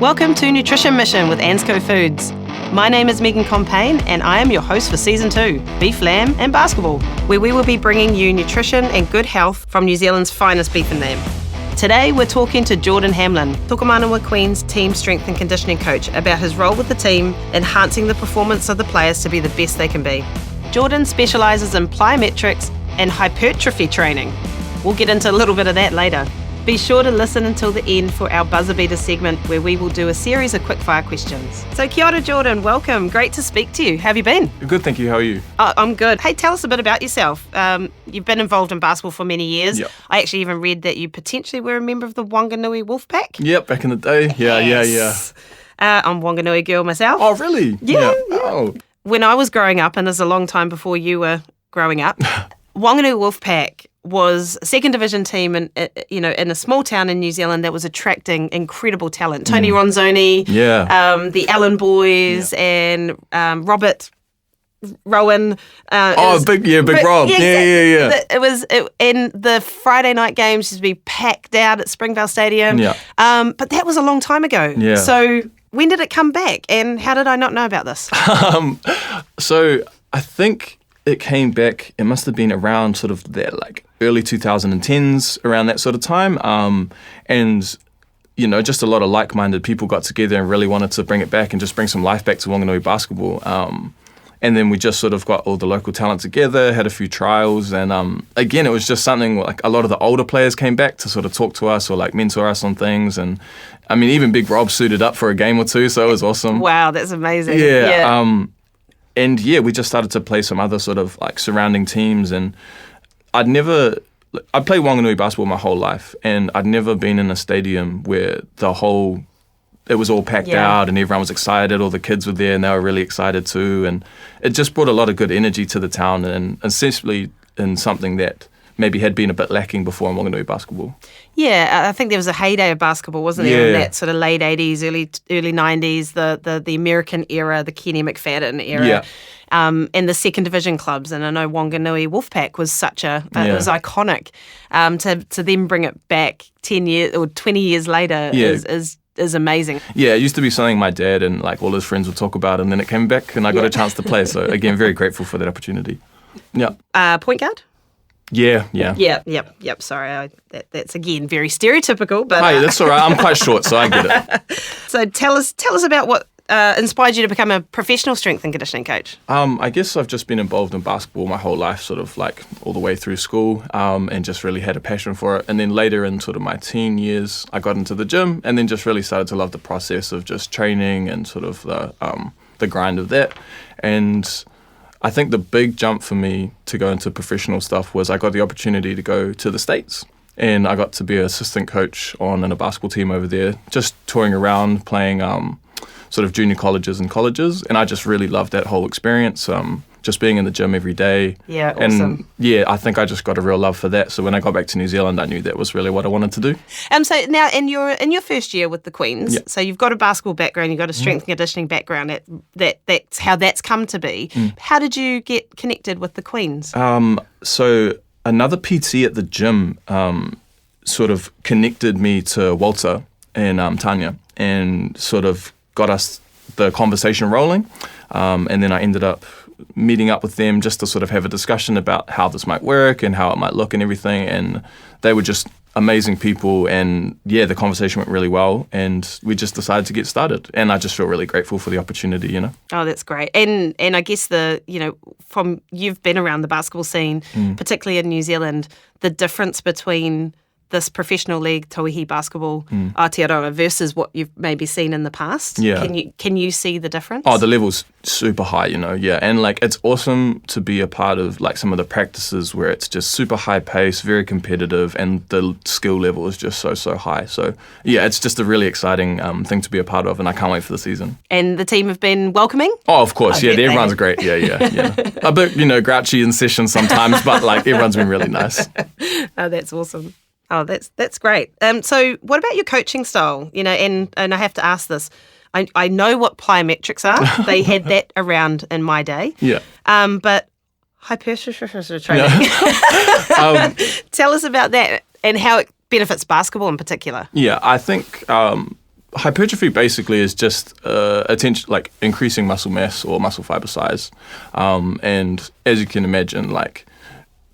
Welcome to Nutrition Mission with Ansco Foods. My name is Megan Compain and I am your host for Season 2, Beef, Lamb and Basketball, where we will be bringing you nutrition and good health from New Zealand's finest beef and lamb. Today we're talking to Jordan Hamlin, Tokomanawa Queens team strength and conditioning coach, about his role with the team, enhancing the performance of the players to be the best they can be. Jordan specialises in plyometrics and hypertrophy training. We'll get into a little bit of that later. Be sure to listen until the end for our buzzer beater segment where we will do a series of quickfire questions. So kia ora, Jordan, welcome. Great to speak to you. How have you been? Good, thank you. How are you? I'm good. Hey, tell us a bit about yourself. You've been involved in basketball for many years. Yep. I actually even read that you potentially were a member of the Wanganui Wolfpack. Yep, back in the day. Yeah. I'm Wanganui girl myself. Oh, really? Yeah. Oh. When I was growing up, and this is a long time before you were growing up, Wanganui Wolfpack was a second division team in a small town in New Zealand that was attracting incredible talent. Tony Ronzoni, the Allen boys, and Robert Rowan. Big Rob. Yeah. And the Friday night games used to be packed out at Springvale Stadium. Yeah. But that was a long time ago. Yeah. So when did it come back, and how did I not know about this? So I think it came back, it must have been around sort of that like early 2010s, around that sort of time. And, you know, just a lot of like-minded people got together and really wanted to bring it back and just bring some life back to Wanganui basketball. And then we just sort of got all the local talent together, had a few trials. And again, it was just something like a lot of the older players came back to sort of talk to us or like mentor us on things. And I mean, even Big Rob suited up for a game or two, so it was awesome. Wow, that's amazing. Yeah. And we just started to play some other sort of like surrounding teams, and I'd played Wanganui basketball my whole life, and I'd never been in a stadium where it was all packed out and everyone was excited, all the kids were there and they were really excited too, and it just brought a lot of good energy to the town, and essentially in something that maybe had been a bit lacking before in Wanganui basketball. Yeah, I think there was a heyday of basketball, wasn't there, in that sort of late 80s, early 90s, the American era, the Kenny McFadden era, and the second division clubs. And I know Wanganui Wolfpack was it was iconic. To then bring it back 10 years or 20 years later is amazing. Yeah, it used to be something my dad and like all his friends would talk about, and then it came back and I got a chance to play. So again, very grateful for that opportunity. Yeah. Point guard? Yeah. Yep. Sorry, that's again very stereotypical, but hey, that's all right. I'm quite short, so I get it. So tell us about what inspired you to become a professional strength and conditioning coach. I guess I've just been involved in basketball my whole life, sort of like all the way through school, and just really had a passion for it. And then later in sort of my teen years, I got into the gym, and then just really started to love the process of just training and sort of the grind of that. And I think the big jump for me to go into professional stuff was I got the opportunity to go to the States, and I got to be an assistant coach on a basketball team over there, just touring around playing sort of junior colleges and colleges, and I just really loved that whole experience. Just being in the gym every day. Yeah, awesome. And I think I just got a real love for that. So when I got back to New Zealand, I knew that was really what I wanted to do. So now in your first year with the Queens, so you've got a basketball background, you've got a strength and conditioning background. That's how that's come to be. How did you get connected with the Queens? So another PT at the gym sort of connected me to Walter and Tanya, and sort of got us the conversation rolling. And then I ended up meeting up with them just to sort of have a discussion about how this might work and how it might look and everything. And they were just amazing people. And the conversation went really well. And we just decided to get started. And I just feel really grateful for the opportunity, you know. Oh, that's great. And I guess from you've been around the basketball scene, particularly in New Zealand, the difference between this professional league, Tauihi basketball, Aotearoa, versus what you've maybe seen in the past. Yeah. Can you see the difference? Oh, the level's super high, you know, and like it's awesome to be a part of like some of the practices where it's just super high pace, very competitive, and the skill level is just so high. So it's just a really exciting thing to be a part of, and I can't wait for the season. And the team have been welcoming? Oh, of course, everyone's great. Yeah. A bit, grouchy in sessions sometimes, but like everyone's been really nice. Oh, that's awesome. Oh, that's great. So what about your coaching style? And I have to ask this. I know what plyometrics are. They had that around in my day. Yeah. But hypertrophy training. Tell us about that and how it benefits basketball in particular. Yeah, I think hypertrophy basically is just like increasing muscle mass or muscle fiber size, and as you can imagine, like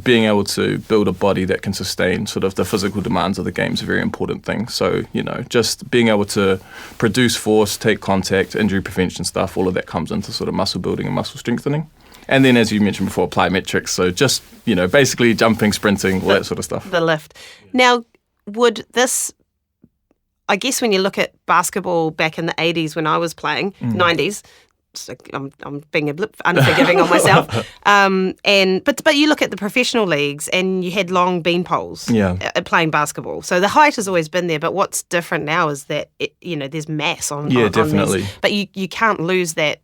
being able to build a body that can sustain sort of the physical demands of the game is a very important thing. So, just being able to produce force, take contact, injury prevention stuff, all of that comes into sort of muscle building and muscle strengthening. And then, as you mentioned before, plyometrics. So just, basically jumping, sprinting, all that sort of stuff. The lift. Now, would this, I guess when you look at basketball back in the 80s when I was playing, 90s, so I'm being a bit unforgiving on myself. But you look at the professional leagues and you had long bean poles playing basketball. So the height has always been there, but what's different now is that there's mass on definitely. These, but you can't lose that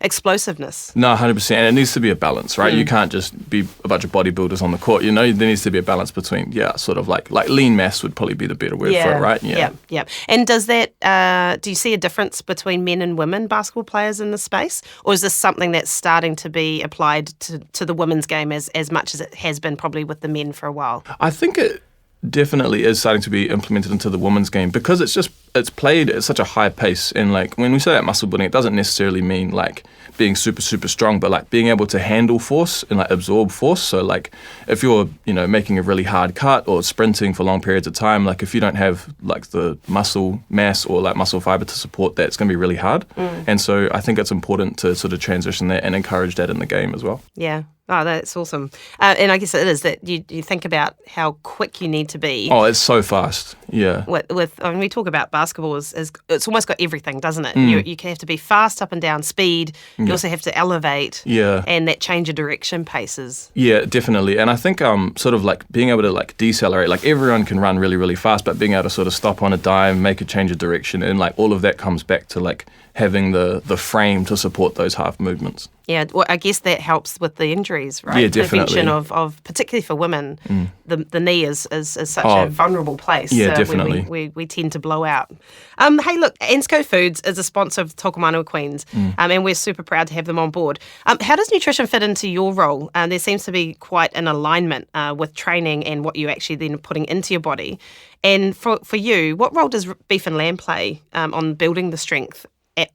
explosiveness. No, 100%. And it needs to be a balance, right? You can't just be a bunch of bodybuilders on the court. There needs to be a balance between, sort of like lean mass would probably be the better word for it, right? Yeah. And does that, do you see a difference between men and women basketball players in the space? Or is this something that's starting to be applied to the women's game as much as it has been probably with the men for a while? I think it definitely is starting to be implemented into the women's game because it's played at such a high pace. And like when we say that muscle building, it doesn't necessarily mean like being super, super strong, but like being able to handle force and like absorb force. So like if you're, making a really hard cut or sprinting for long periods of time, like if you don't have like the muscle mass or like muscle fiber to support that, it's going to be really hard. And so I think it's important to sort of transition that and encourage that in the game as well. Yeah. Oh, that's awesome. And I guess it is that you think about how quick you need to be. Oh, it's so fast. Yeah. When we talk about basketball, as it's almost got everything, doesn't it? You can have to be fast up and down, speed. You also have to elevate. Yeah. And that change of direction paces. Yeah, definitely. And I think sort of like being able to like decelerate, like everyone can run really, really fast, but being able to sort of stop on a dime, make a change of direction, and like all of that comes back to like having the frame to support those half movements. Yeah, well, I guess that helps with the injuries, right? Yeah, definitely. Prevention of particularly for women, the knee is such a vulnerable place. Yeah, definitely. We tend to blow out. Hey, look, Ansco Foods is a sponsor of Tokomanawa Queens, and we're super proud to have them on board. How does nutrition fit into your role? There seems to be quite an alignment with training and what you're actually then putting into your body. And for you, what role does beef and lamb play on building the strength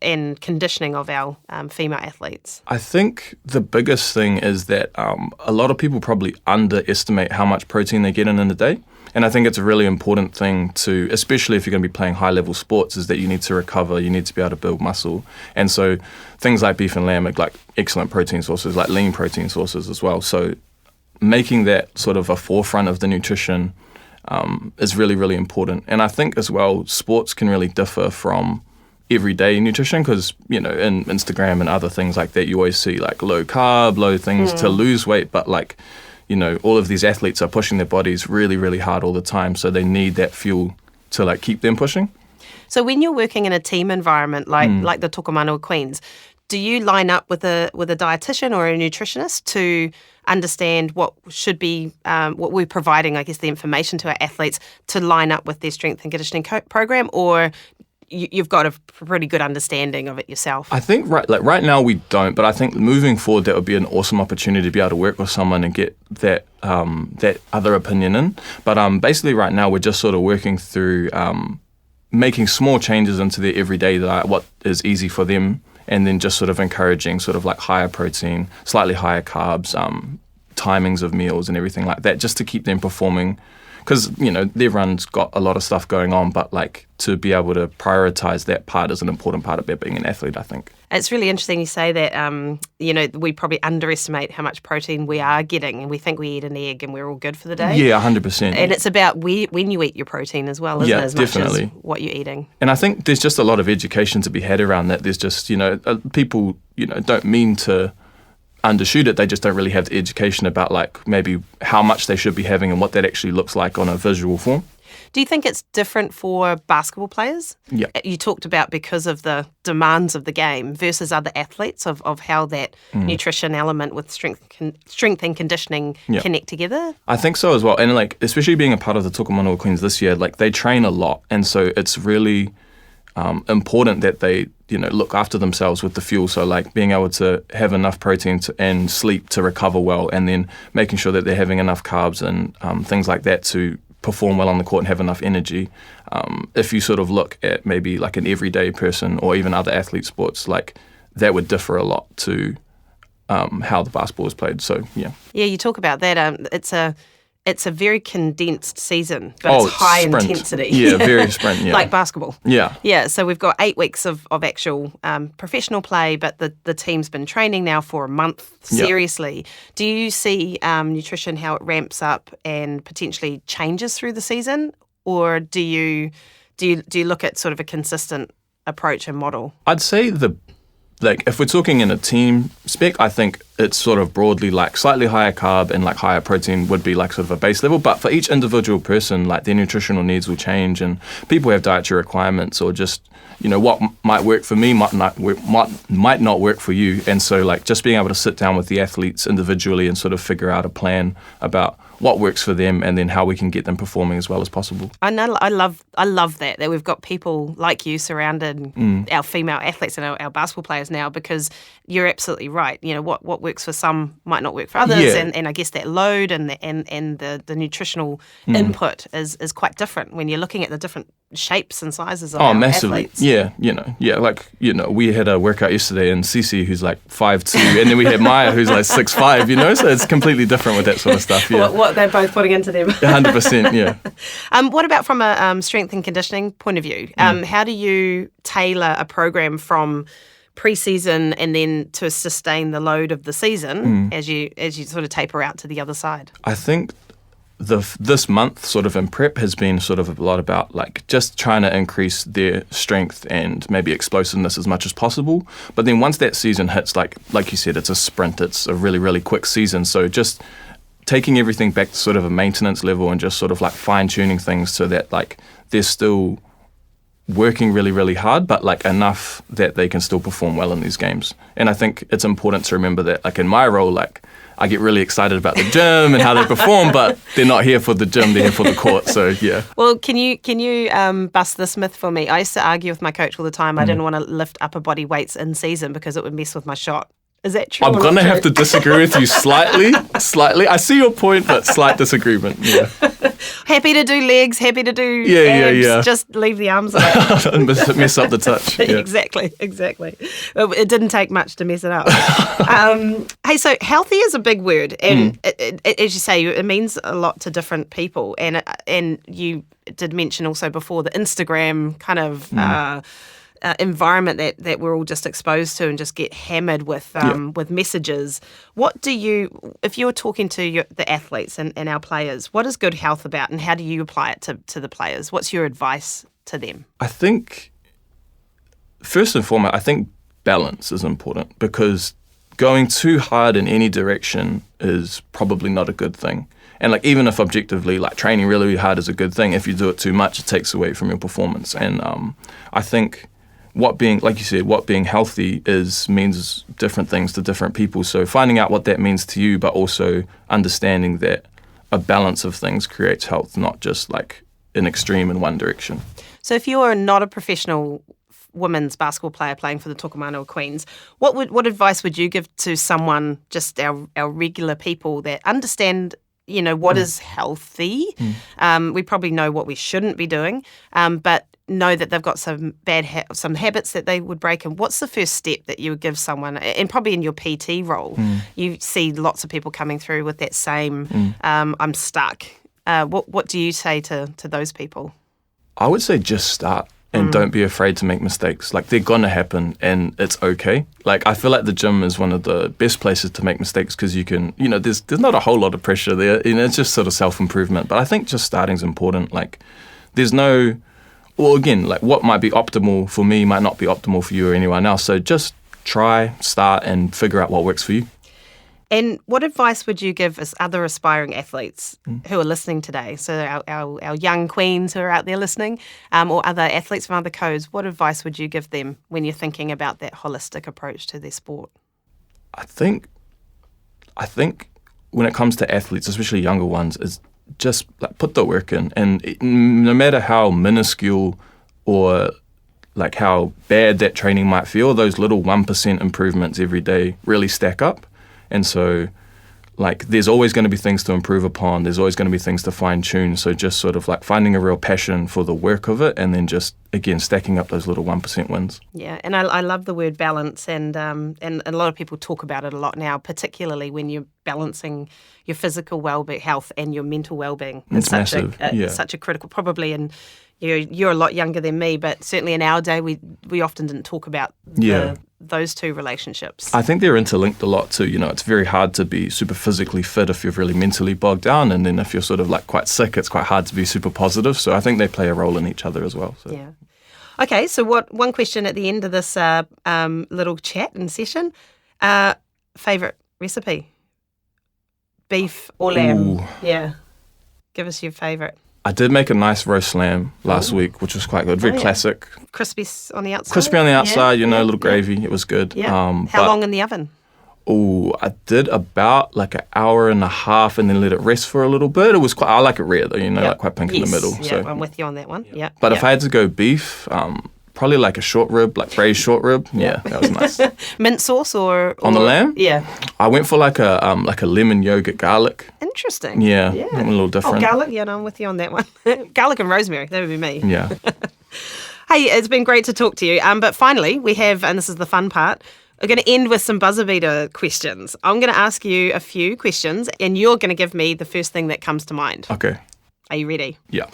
and conditioning of our female athletes? I think the biggest thing is that a lot of people probably underestimate how much protein they get in a day. And I think it's a really important thing to, especially if you're going to be playing high-level sports, is that you need to recover, you need to be able to build muscle. And so things like beef and lamb are like excellent protein sources, like lean protein sources as well. So making that sort of a forefront of the nutrition is really, really important. And I think as well, sports can really differ from everyday nutrition because, in Instagram and other things like that, you always see like low carb, low things to lose weight, but like, all of these athletes are pushing their bodies really, really hard all the time. So they need that fuel to like keep them pushing. So when you're working in a team environment like the Tokomanawa Queens, do you line up with a dietitian or a nutritionist to understand what should be what we're providing, I guess, the information to our athletes to line up with their strength and conditioning program, or you've got a pretty good understanding of it yourself? I think right now we don't, but I think moving forward that would be an awesome opportunity to be able to work with someone and get that that other opinion in. But basically right now we're just sort of working through making small changes into their everyday diet, what is easy for them, and then just sort of encouraging sort of like higher protein, slightly higher carbs, timings of meals and everything like that, just to keep them performing. Because, everyone's got a lot of stuff going on, but like to be able to prioritize that part is an important part of being an athlete, I think. It's really interesting you say that, we probably underestimate how much protein we are getting, and we think we eat an egg and we're all good for the day. Yeah, 100%. And it's about when you eat your protein as well, isn't it? As definitely. Much as what you're eating. And I think there's just a lot of education to be had around that. There's just, people, don't mean to undershoot it, they just don't really have the education about like maybe how much they should be having and what that actually looks like on a visual form. Do you think it's different for basketball players? Yeah. You talked about because of the demands of the game versus other athletes of how that nutrition element with strength and conditioning connect together? I think so as well. And like especially being a part of the Tokomanawa Queens this year, like they train a lot, and so it's really important that they look after themselves with the fuel. So like being able to have enough protein and sleep to recover well, and then making sure that they're having enough carbs and things like that to perform well on the court and have enough energy. If you sort of look at maybe like an everyday person or even other athlete sports, like that would differ a lot to how the basketball is played. So, yeah. Yeah, you talk about that. It's a very condensed season, but it's high sprint. intensity. Yeah, very sprint, yeah. Like basketball. Yeah. Yeah, so we've got 8 weeks of actual professional play, but the team's been training now for a month seriously. Yeah. Do you see nutrition, how it ramps up and potentially changes through the season? Or do you look at sort of a consistent approach and model? I'd say if we're talking in a team spec, I think it's sort of broadly like slightly higher carb and like higher protein would be like sort of a base level. But for each individual person, like their nutritional needs will change, and people have dietary requirements, or just, what might work for me might not work for you. And so like just being able to sit down with the athletes individually and sort of figure out a plan about what works for them and then how we can get them performing as well as possible. I know, I love that we've got people like you surrounding our female athletes and our basketball players now, because you're absolutely right. What works for some might not work for others, and I guess that load and the nutritional input is quite different when you're looking at the different shapes and sizes of our massively athletes. We had a workout yesterday, and Cece, who's like 5'2", and then we had Maya, who's like 6'5", so it's completely different with that sort of stuff. Yeah. What they're both putting into them. 100%, yeah. What about from a strength and conditioning point of view? How do you tailor a program from pre-season and then to sustain the load of the season as you sort of taper out to the other side? I think this month sort of in prep has been sort of a lot about like just trying to increase their strength and maybe explosiveness as much as possible. But then once that season hits, like you said, it's a sprint. It's a really, really quick season. So just taking everything back to sort of a maintenance level and just sort of like fine-tuning things so that like they're still working really, really hard, but like enough that they can still perform well in these games. And I think it's important to remember that like in my role, like I get really excited about the gym and how they perform, but they're not here for the gym, they're here for the court. So, yeah. Well, can you bust this myth for me? I used to argue with my coach all the time. I didn't want to lift upper body weights in season because it would mess with my shot. Is that true? I'm going to have to disagree with you slightly. I see your point, but slight disagreement. Yeah. Happy to do legs, happy to do abs. Yeah. Just leave the arms out. And mess up the touch. Yeah. Exactly. It didn't take much to mess it up. Hey, so healthy is a big word. And as you say, it means a lot to different people. And you did mention also before the Instagram kind of environment that we're all just exposed to and just get hammered with messages. What do you, if you're talking to the athletes and our players, what is good health about, and how do you apply it to the players? What's your advice to them? I think, first and foremost, I think balance is important, because going too hard in any direction is probably not a good thing. And like even if objectively like training really, really hard is a good thing, if you do it too much, it takes away from your performance. And I think what being healthy means different things to different people. So finding out what that means to you, but also understanding that a balance of things creates health, not just like an extreme in one direction. So if you're not a professional women's basketball player playing for the Tokomanawa Queens, what advice would you give to someone, just our regular people that understand what is healthy? We probably know what we shouldn't be doing, but know that they've got some some habits that they would break. And what's the first step that you would give someone? And probably in your PT role, you see lots of people coming through with that same, I'm stuck. What do you say to those people? I would say just start and don't be afraid to make mistakes. Like, they're going to happen and it's okay. Like, I feel like the gym is one of the best places to make mistakes, because you can, there's not a whole lot of pressure there. It's just sort of self-improvement. But I think just starting is important. Like, again, like what might be optimal for me might not be optimal for you or anyone else. So just try, start, and figure out what works for you. And what advice would you give as other aspiring athletes who are listening today? So our young queens who are out there listening, or other athletes from other codes, what advice would you give them when you're thinking about that holistic approach to their sport? I think when it comes to athletes, especially younger ones, is just like put the work in, and no matter how minuscule or like how bad that training might feel, those little 1% improvements every day really stack up. And so like there's always going to be things to improve upon. There's always going to be things to fine tune. So just sort of like finding a real passion for the work of it, and then just again stacking up those little 1% wins. Yeah, and I love the word balance, and a lot of people talk about it a lot now, particularly when you're balancing your physical well-being, health, and your mental well-being. It's massive. Such a critical, probably, and you're a lot younger than me, but certainly in our day we often didn't talk about those two relationships. I think they're interlinked a lot too. It's very hard to be super physically fit if you're really mentally bogged down, and then if you're sort of like quite sick, it's quite hard to be super positive. So I think they play a role in each other as well. So. Yeah. Okay, so one question at the end of this little chat and session. Favourite recipe? Beef or lamb? Ooh. Yeah. Give us your favourite. I did make a nice roast lamb last week, which was quite good. Very classic. Crispy on the outside? Crispy on the outside, a little gravy. It was good. Yeah. How long in the oven? I did about like an hour and a half and then let it rest for a little bit. It was I like it rare though, like quite pink in the middle. Yeah, So. I'm with you on that one. Yeah. But if I had to go beef, probably like a short rib, like braised short rib. Yeah, that was nice. Mint sauce or on the lamb? Yeah. I went for like a lemon yogurt garlic. Interesting. Yeah. A little different. Oh, garlic. Yeah, no, I'm with you on that one. Garlic and rosemary. That would be me. Yeah. Hey, it's been great to talk to you. But finally, we have, and this is the fun part, we're going to end with some buzzer beater questions. I'm going to ask you a few questions, and you're going to give me the first thing that comes to mind. Okay. Are you ready? Yeah.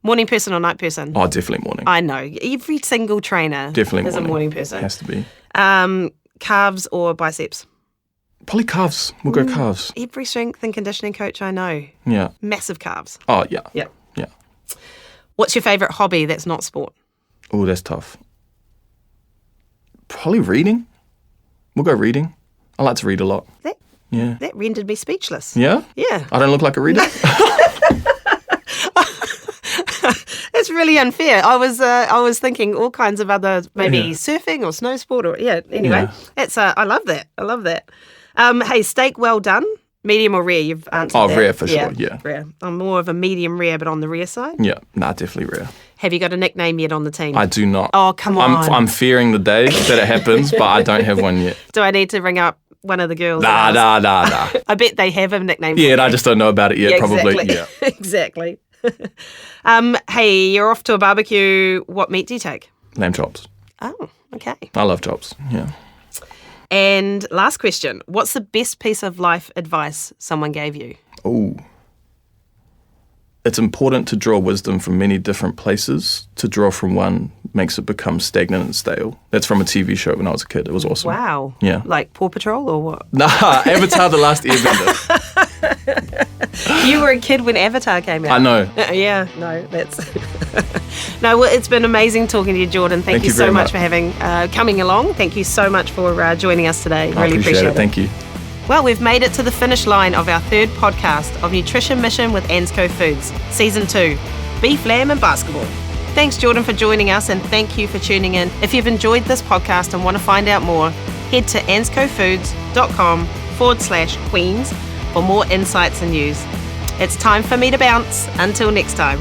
Morning person or night person? Oh, definitely morning. I know. Every single trainer definitely is a morning person. Has to be. Calves or biceps? Probably calves. We'll go calves. Every strength and conditioning coach I know. Yeah. Massive calves. Oh, yeah. Yeah. Yeah. What's your favourite hobby that's not sport? Oh, that's tough. Probably reading. We'll go reading. I like to read a lot. That rendered me speechless. Yeah? Yeah. I don't look like a reader? It's really unfair. I was thinking all kinds of other, maybe surfing or snow sport or, anyway. It's I love that. I love that. Hey, steak well done, medium or rare? You've answered that. Oh, rare for sure, yeah. Rare. I'm more of a medium rare, but on the rare side. Yeah, definitely rare. Have you got a nickname yet on the team? I do not. Oh, come on. I'm fearing the day that it happens, but I don't have one yet. Do I need to ring up one of the girls? Nah. I bet they have a nickname. Yeah, and I just don't know about it yet, probably. Exactly. Yeah. Exactly. Hey, you're off to a barbecue. What meat do you take? Lamb chops. Oh, okay. I love chops, yeah. And last question. What's the best piece of life advice someone gave you? Oh. It's important to draw wisdom from many different places. To draw from one makes it become stagnant and stale. That's from a TV show when I was a kid. It was awesome. Wow. Yeah. Like Paw Patrol or what? Nah, Avatar The Last Airbender. You were a kid when Avatar came out. I know. Yeah, no, that's... No, well, it's been amazing talking to you, Jordan. Thank you so much for coming along. Thank you so much for joining us today. I really appreciate it. Thank you. Well, we've made it to the finish line of our third podcast of Nutrition Mission with Ansco Foods, Season 2, Beef, Lamb and Basketball. Thanks, Jordan, for joining us, and thank you for tuning in. If you've enjoyed this podcast and want to find out more, head to anscofoods.com/Queens for more insights and news. It's time for me to bounce. Until next time.